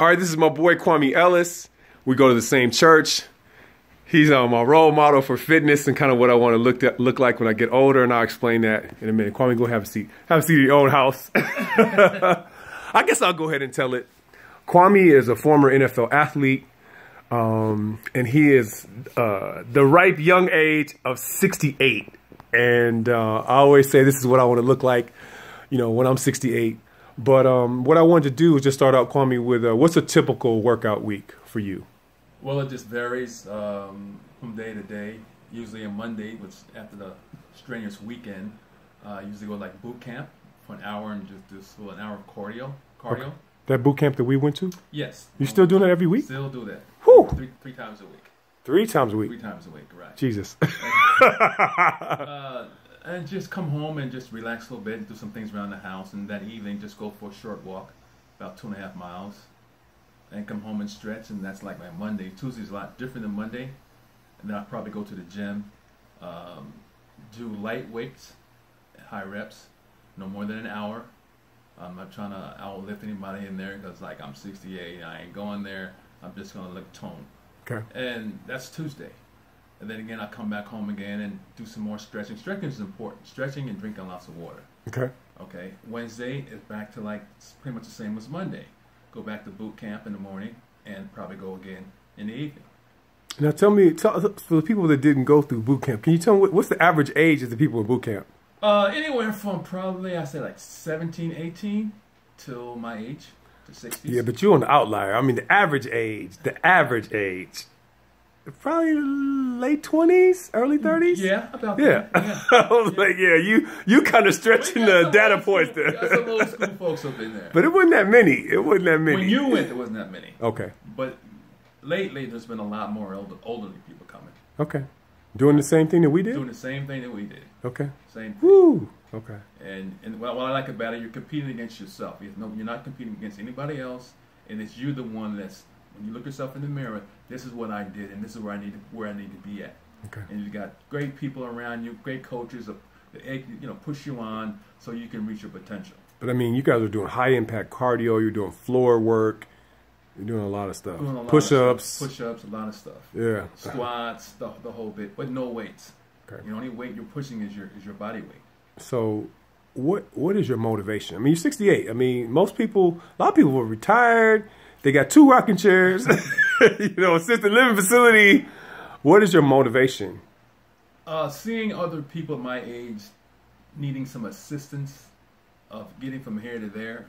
All right, this is my boy Kwame Ellis. We go to the same church. He's my role model for fitness and kind of what I want to look like when I get older, and I'll explain that in a minute. Kwame, go have a seat. Have a seat in your own house. I guess I'll go ahead and tell it. Kwame is a former NFL athlete, and he is the ripe young age of 68. And I always say this is what I want to look like, you know, when I'm 68. But what I wanted to do is just start out, Kwame, with what's a typical workout week for you? Well, it just varies from day to day. Usually on Monday, which after the strenuous weekend, I usually go like boot camp for an hour and just do an hour of cardio. Okay. That boot camp that we went to? Yes. You still doing that every week? Still do that. Whew. Three times a week. 3 times a week? 3 times a week, right. Jesus. And just come home and just relax a little bit and do some things around the house. And that evening, just go for a short walk, about 2.5 miles. And come home and stretch, and that's like my Monday. Tuesday's a lot different than Monday. And then I'll probably go to the gym, do light weights, high reps, no more than an hour. I'm not trying to outlift anybody in there because like I'm 68, I ain't going there. I'm just going to look toned. Okay. And that's Tuesday. And then again, I'll come back home again and do some more stretching. Stretching is important. Stretching and drinking lots of water. Okay. Okay. Wednesday is back to like pretty much the same as Monday. Go back to boot camp in the morning and probably go again in the evening. Now tell me, for the people that didn't go through boot camp, can you tell me what's the average age of the people in boot camp? Anywhere from probably, I say like 17, 18 till my age, to 60s. Yeah, but you're on the outlier. I mean, the average age, probably late 20s, early 30s? Yeah, about that. Yeah. I was like, yeah, you kind of stretching the data points there. Got some old school folks up in there. But it wasn't that many. When you went, there wasn't that many. Okay. But lately, there's been a lot more elderly people coming. Okay. Doing the same thing that we did? Doing the same thing that we did. Okay. Same thing. Woo! Okay. And what I like about it, you're competing against yourself. You're not competing against anybody else, and it's you the one that's, when you look yourself in the mirror, this is what I did, and this is where I need to be at. Okay. And you got great people around you, great coaches, that push you on so you can reach your potential. But I mean, you guys are doing high impact cardio. You're doing floor work. You're doing a lot of stuff. Push-ups. Push-ups, a lot of stuff. Yeah. Squats, the whole bit, but no weights. Okay. The only weight you're pushing is your body weight. So, what is your motivation? I mean, you're 68. I mean, a lot of people are retired. They got 2 rocking chairs, assisted living facility. What is your motivation? Seeing other people my age needing some assistance of getting from here to there,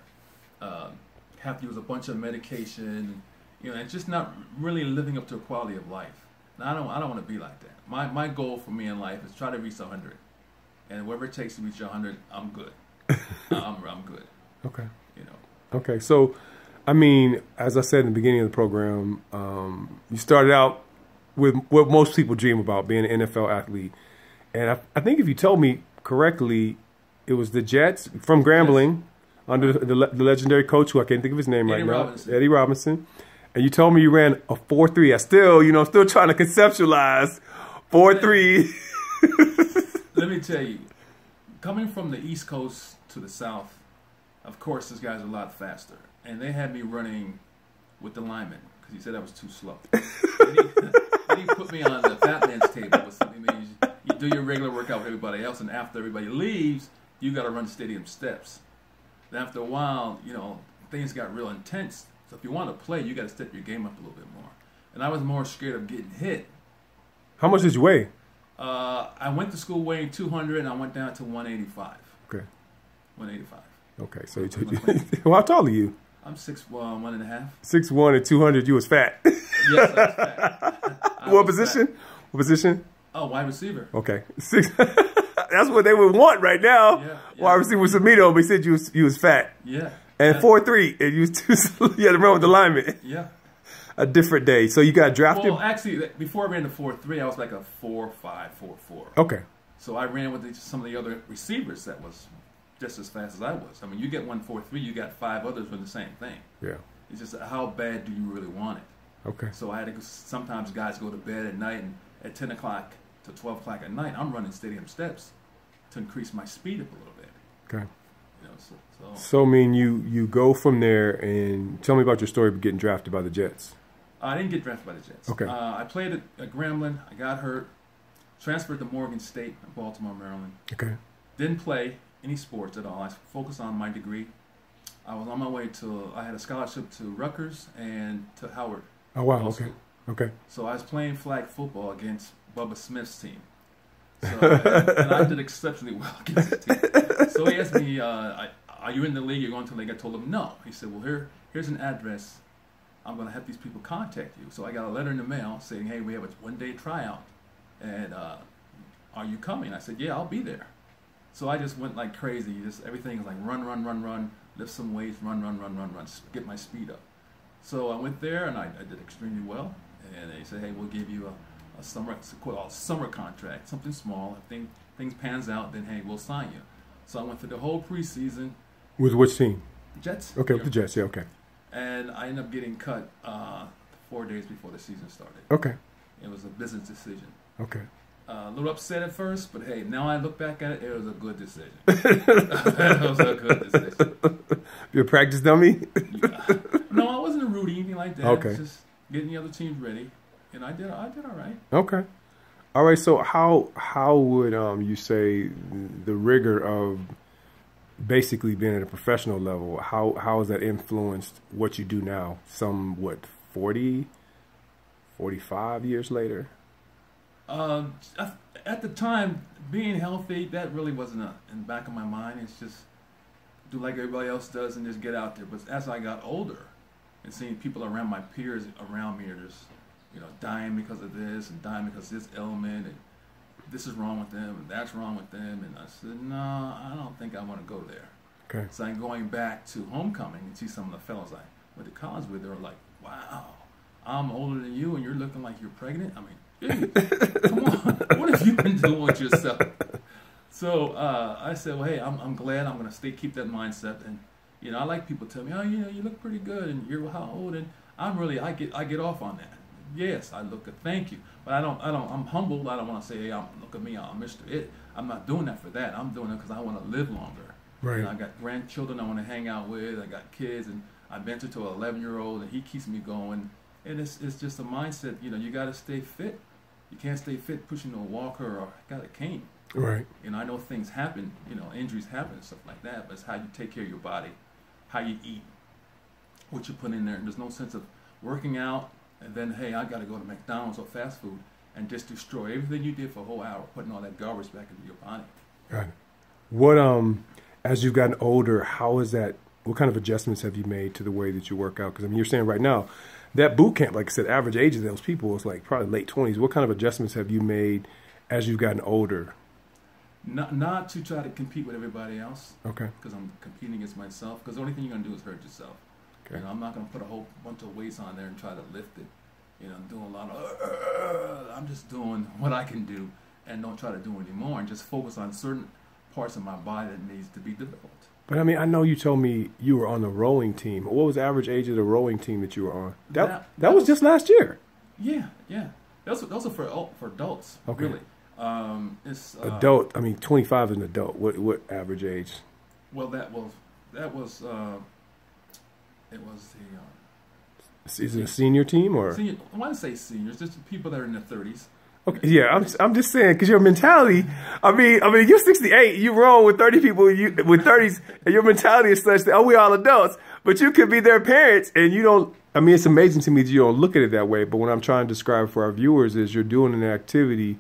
have to use a bunch of medication, and just not really living up to a quality of life. Now, I don't want to be like that. My goal for me in life is try to reach 100, and whatever it takes to reach 100, I'm good. I'm good. Okay. Okay, so. I mean, as I said in the beginning of the program, you started out with what most people dream about, being an NFL athlete. And I think if you told me correctly, it was the Jets from Grambling, yes, under the legendary coach, who I can't think of his name right now, Eddie Robinson. And you told me you ran a 4.3. I still trying to conceptualize 4.3. Let me tell you, coming from the East Coast to the South, of course, this guy's a lot faster. And they had me running with the lineman because he said I was too slow. Then he put me on the fat man's table. With something that you do your regular workout with everybody else, and after everybody leaves, you got to run stadium steps. And after a while, things got real intense. So if you want to play, you got to step your game up a little bit more. And I was more scared of getting hit. How much did you weigh? I went to school weighing 200, and I went down to 185. Okay. 185. Okay, so how tall are you? I'm 6'1", 1.5". 6'1" and 200. You was fat. Yes, I was fat. What position? Fat. What position? Oh, wide receiver. Okay, 6. That's what they would want right now. Yeah. Wide receiver with Samito, but he said you was fat. Yeah. And 4'3", and you had to run with the lineman. Yeah. A different day. So you got drafted. Well, actually, before I ran the 4.3, I was like a 4.5, 4.4. Okay. So I ran with some of the other receivers that was just as fast as I was. I mean, you get 1.43, you got 5 others with the same thing. Yeah. It's just how bad do you really want it? Okay. So I had to. Sometimes guys go to bed at night, and at 10 o'clock to 12 o'clock at night, I'm running stadium steps to increase my speed up a little bit. Okay. You know, So I mean, you go from there, and tell me about your story of getting drafted by the Jets. I didn't get drafted by the Jets. Okay. I played at Grambling. I got hurt. Transferred to Morgan State in Baltimore, Maryland. Okay. Didn't play any sports at all. I focused on my degree. I was on my way I had a scholarship to Rutgers and to Howard. Oh, wow. Law Okay. School. Okay. So I was playing flag football against Bubba Smith's team. So, and I did exceptionally well against the team. So he asked me, are you in the league? You're going to the league? I told him no. He said, well, here's an address. I'm going to have these people contact you. So I got a letter in the mail saying, hey, we have a one-day tryout. And are you coming? I said, yeah, I'll be there. So I just went like crazy. Everything was like run, lift some weights, run, get my speed up. So I went there and I did extremely well. And they said, hey, we'll give you a summer contract, something small. If things pans out, then hey, we'll sign you. So I went through the whole preseason. With which team? Jets. Okay, with the Jets. Yeah, okay. And I ended up getting cut 4 days before the season started. Okay. It was a business decision. Okay. A little upset at first, but hey, now I look back at it, it was a good decision. It was a good decision. You're a practice dummy? Yeah. No, I wasn't a Rudy, anything like that. Okay. Just getting the other teams ready, and I did all right. Okay. All right. So how would you say the rigor of basically being at a professional level, how has that influenced what you do now? 45 years later? At the time, being healthy, that really wasn't in the back of my mind. It's just do like everybody else does and just get out there. But as I got older and seeing people around, my peers around me are just, dying because of this and dying because of this ailment and this is wrong with them and that's wrong with them. And I said, no, I don't think I want to go there. Okay. So I'm going back to homecoming and see some of the fellows I went to college with. They were like, wow, I'm older than you and you're looking like you're pregnant. I mean, come on, what have you been doing with yourself? So I said, well, hey, I'm glad. I'm going to keep that mindset. And, I like people tell me, oh, you look pretty good and you're how old? And I get off on that. Yes, I look good. Thank you. But I'm humbled. I don't want to say, hey, look at me, I'm Mr. It. I'm not doing that for that. I'm doing it because I want to live longer. Right. I got grandchildren I want to hang out with. I got kids, and I mentor to an 11-year-old, and he keeps me going. And it's just a mindset. You got to stay fit. You can't stay fit pushing a walker or got a cane. Right. I know things happen. Injuries happen and stuff like that. But it's how you take care of your body, how you eat, what you put in there. And there's no sense of working out and then, hey, I got to go to McDonald's or fast food and just destroy everything you did for a whole hour, putting all that garbage back into your body. Got it. What as you've gotten older, what kind of adjustments have you made to the way that you work out? Because you're saying right now that boot camp, like I said, average age of those people is like probably late 20s. What kind of adjustments have you made as you've gotten older? Not to try to compete with everybody else. Okay. Because I'm competing against myself. Because the only thing you're going to do is hurt yourself. Okay. I'm not going to put a whole bunch of weights on there and try to lift it. I'm doing a lot of, I'm just doing what I can do and don't try to do anymore and just focus on certain parts of my body that needs to be developed. But I know you told me you were on the rowing team. What was the average age of the rowing team that you were on? That was just last year. Yeah. Those are for adults. Okay. Really. It's adult. 25 is an adult. What average age? Well, it was the. Is it a senior team or? Senior, I want to say seniors, just people that are in their 30s. Okay, yeah, I'm just saying because your mentality. You're 68. You roll with 30 people with 30s, and your mentality is such that we all adults, but you could be their parents, and you don't. It's amazing to me that you don't look at it that way. But what I'm trying to describe for our viewers is you're doing an activity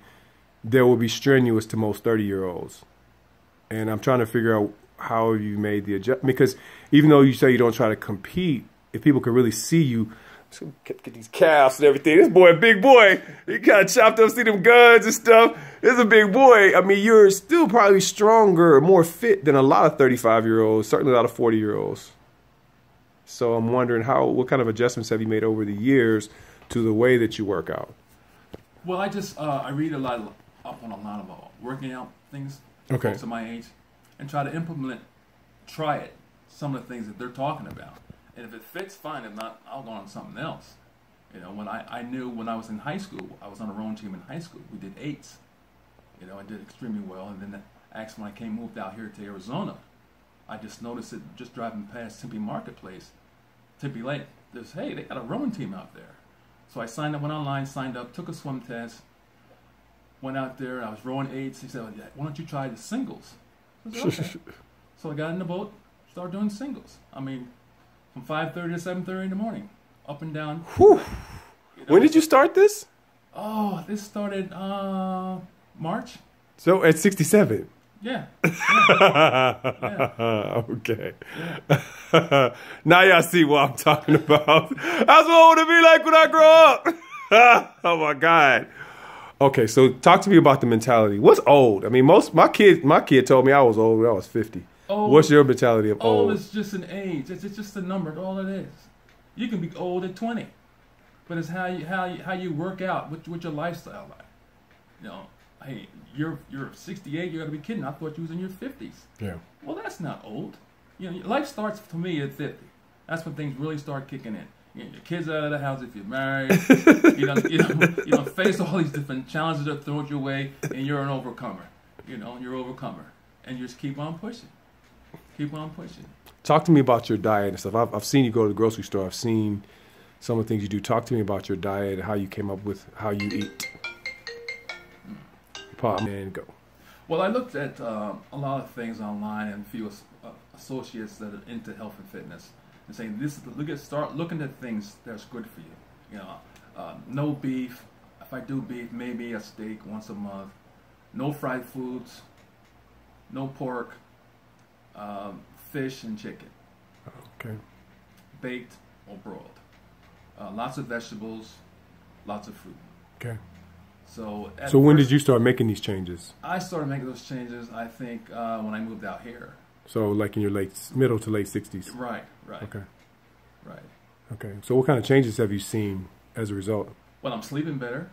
that will be strenuous to most 30-year-olds, and I'm trying to figure out how you made the adjustment because even though you say you don't try to compete. If people could really see you, get these calves and everything. This boy, a big boy, he kind of chopped up, see them guns and stuff. This is a big boy. You're still probably stronger, more fit than a lot of 35-year-olds, certainly a lot of 40-year-olds. So I'm wondering what kind of adjustments have you made over the years to the way that you work out? Well, I read up on a lot of working out things, okay, folks of my age, and try to try it, some of the things that they're talking about. And if it fits, fine. If not, I'll go on something else. When I knew when I was in high school, I was on a rowing team in high school. We did 8s. I did extremely well. And then actually when I moved out here to Arizona, I just noticed it just driving past Tempe Marketplace. Tempe Lake, hey, they got a rowing team out there. So I signed up, went online, signed up, took a swim test, went out there. I was rowing eights. He said, why don't you try the singles? I said, okay. So I got in the boat, started doing singles. I mean, from 5:30 to 7:30 in the morning, up and down. Whew. You know, when did you start this? Oh, this started March. So at 67. Yeah. Okay. Yeah. Now y'all see what I'm talking about. That's what I want to be like when I grow up. Oh my God. Okay, so talk to me about the mentality. What's old? I mean, my kid told me I was old when I was 50. Old, what's your mentality of old? Old is just an age. It's just a number. All it is. You can be old at 20, but it's how you work out. What your lifestyle like. You know, hey, you're 68. You got to be kidding. I thought you was in your 50s. Yeah. Well, that's not old. You know, life starts to me at 50. That's when things really start kicking in. You know, your kids out of the house if you're married. you don't face all these different challenges that are thrown your way, and you're an overcomer. You know, you're an overcomer, and you just keep on pushing. Keep on pushing. Talk to me about your diet and stuff. I've seen you go to the grocery store. I've seen some of the things you do. Talk to me about your diet and how you came up with how you eat. Pop and go. Well, I looked at a lot of things online and a few associates that are into health and fitness and saying start looking at things that's good for you. You know, no beef. If I do beef, maybe a steak once a month. No fried foods. No pork. Fish and chicken. Okay. Baked or broiled. Lots of vegetables, lots of fruit. Okay. So when did you start making these changes? I started making those changes, I think, when I moved out here. So like in your middle to late 60s? Right. Okay. Right. Okay. So what kind of changes have you seen as a result? Well, I'm sleeping better.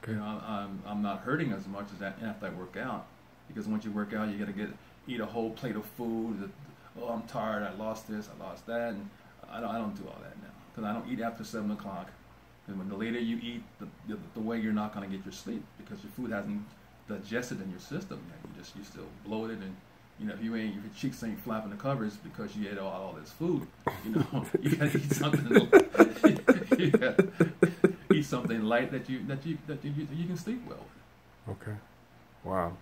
Okay. You know, I'm not hurting as much as after I work out. Because once you work out, you got to eat a whole plate of food. Oh, I'm tired. I lost this. I lost that. And I don't do all that now because I don't eat after 7 o'clock. And when the later you eat, the way you're not going to get your sleep because your food hasn't digested in your system yet. You still bloated, and you know if your cheeks ain't flapping the covers because you ate all this food. You know you got to eat something. You gotta eat something light that you can sleep well with. Okay. Wow.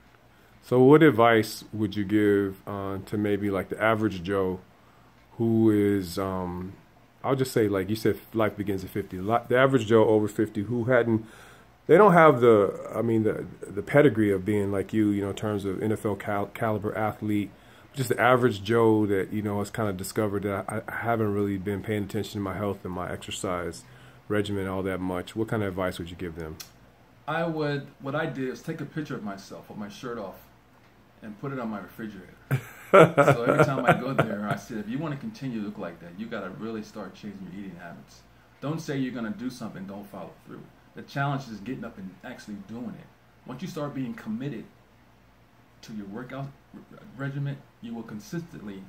So what advice would you give to maybe like the average Joe who is, I'll just say, like you said, life begins at 50. The average Joe over 50 who they don't have the pedigree of being like you know, in terms of NFL caliber athlete. Just the average Joe that, you know, has kind of discovered that I haven't really been paying attention to my health and my exercise regimen all that much. What kind of advice would you give them? What I did is take a picture of myself with my shirt off and put it on my refrigerator. So every time I go there, I said, if you want to continue to look like that, you got to really start changing your eating habits. Don't say you're going to do something, don't follow through. The challenge is getting up and actually doing it. Once you start being committed to your workout regimen, you will consistently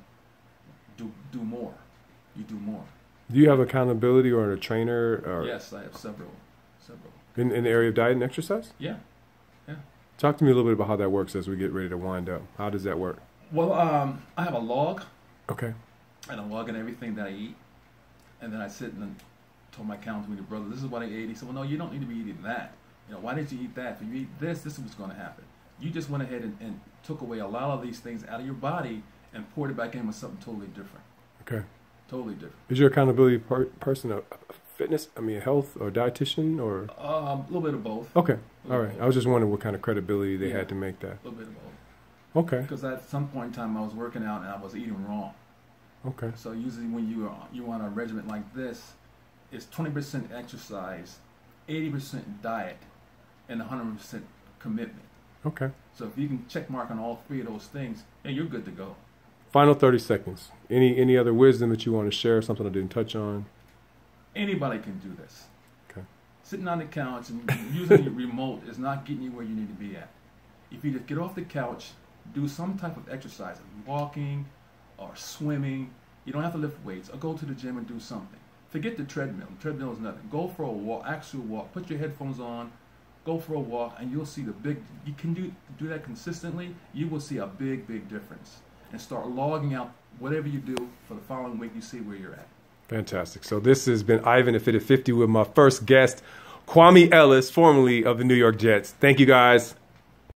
do more. You do more. Do you have accountability or a trainer? Or yes, I have several. In the area of diet and exercise? Yeah. Talk to me a little bit about how that works as we get ready to wind up. How does that work? Well, I have a log. Okay. And I'm logging everything that I eat. And then I sit and told my accountant, brother, this is what I ate. He said, well, no, you don't need to be eating that. You know, why did you eat that? If you eat this is what's going to happen. You just went ahead and took away a lot of these things out of your body and poured it back in with something totally different. Okay. Totally different. Is your accountability person a fitness, a health or dietitian or? A little bit of both. Okay. All right. I was just wondering what kind of credibility they had to make that. A little bit of both. Okay. Because at some point in time I was working out and I was eating wrong. Okay. So usually when you're on a regimen like this, it's 20% exercise, 80% diet, and 100% commitment. Okay. So if you can check mark on all three of those things, then you're good to go. Final 30 seconds. Any other wisdom that you want to share? Something I didn't touch on? Anybody can do this. Okay. Sitting on the couch and using your remote is not getting you where you need to be at. If you just get off the couch, do some type of exercise, walking or swimming. You don't have to lift weights, or go to the gym and do something. Forget the treadmill. The treadmill is nothing. Go for a walk, actual walk. Put your headphones on, go for a walk, and you'll see you can do that consistently, you will see a big difference. and start logging out whatever you do for the following week. You see where you're at. Fantastic. So this has been Ivan at Fit at 50 with my first guest, Kwame Ellis, formerly of the New York Jets. Thank you, guys.